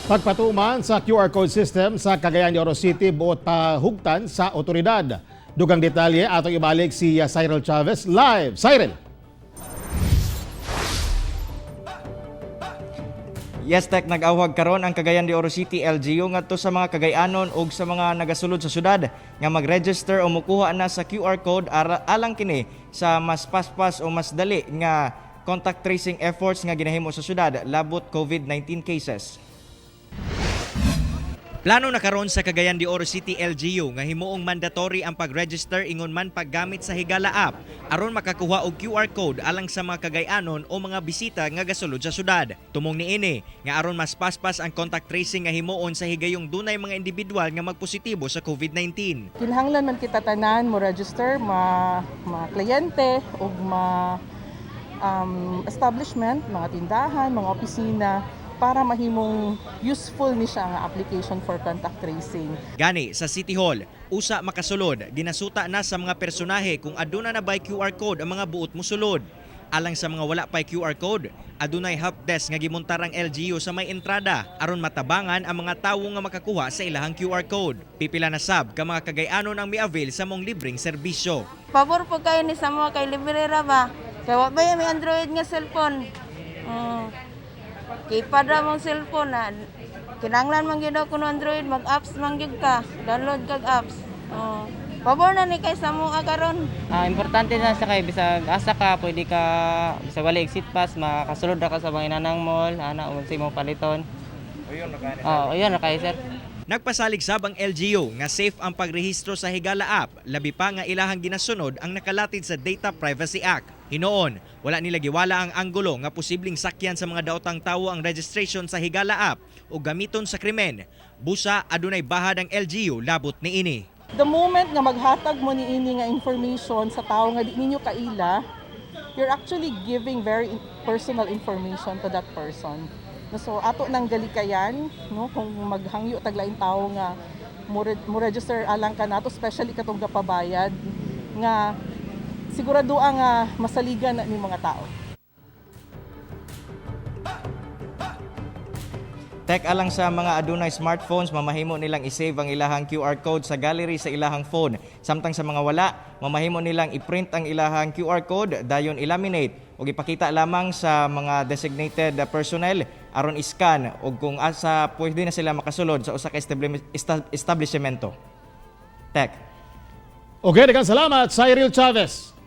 Pagpatuman sa QR code system sa Cagayan de Oro City buot pahugtan sa otoridad. Dugang detalye atong ibalik si Cyril Chavez live. Cyril! Yes, Tek, nag-awhag karon ang Cagayan de Oro City LGU ngadto sa mga Cagayanon ug sa mga nagasulod sa syudad nga mag-register o mukuha na sa QR code alang kini sa mas paspas o mas dali nga contact tracing efforts nga ginahimo sa syudad labot COVID-19 cases. Plano na karon sa Cagayan de Oro City LGU nga himuong mandatory ang pag-register ingon man paggamit sa Higala app aron makakuha og QR code alang sa mga Cagayanon o mga bisita nga gasulod sa syudad. Tumong niini nga aron mas paspas ang contact tracing nga himuon sa higayong dunay mga individual nga magpositibo sa COVID-19. Kinahanglan man kita tanan mo register mga kliyente o establishment, mga tindahan, mga opisina para mahimong useful ni siya nga application for contact tracing. Gani sa City Hall, usa makasulod, ginasuta na sa mga personahe kung aduna na by QR code ang mga buot mosulod. Alang sa mga wala pay QR code, adunay helpdesk nga gimontar ang LGU sa may entrada aron matabangan ang mga tawo nga makakuha sa ilahang QR code. Pipila na sab ka mga Cagayanon ang mi-avail sa mong libreng serbisyo. Pabor po kayo ni sa mga kay libre ra ba? Kaya wa ba may Android nga cellphone? Kipad ra mong cellphone na kinahanglan man gyud kuno Android, mag-apps man gyud ka, download kag apps. Pabor na ni kay sa mga karon. Importante na sa kay bisag asa ka pwede ka bisag wala exit pass makasulod ra ka sa mga inanang mall ana unsa imong paliton. Ayun na kay sir. Nagpasalig sab ang LGU nga safe ang pagrehistro sa Higala app, labi pa nga ilahang ginasunod ang nakalatid sa Data Privacy Act. Hinoon, wala nila giwala ang anggulo nga posibleng sakyan sa mga daotang tawo ang registration sa Higala app o gamiton sa krimen. Busa adunay bahad ang LGU labot niini. The moment nga maghatag mo niini nga information sa tao nga di ninyo kaila, you're actually giving very personal information to that person. So ato nang galikayan, no, kung maghangyo taglaing tao nga mo register alang ka nato, especially katong gapabayad nga sigurado nga masaligan na ni mga tao. Tek alang sa mga adunay smartphones, mamahimo nilang i-save ang ilahang QR code sa gallery sa ilahang phone. Samtang sa mga wala, mamahimo nilang i-print ang ilahang QR code, dayon i-laminate o ipakita lamang sa mga designated personnel aron iscan o kung asa pwede na sila makasulod sa usa ka establishmento. Tek. Okay, daghang salamat, Cyril Chavez.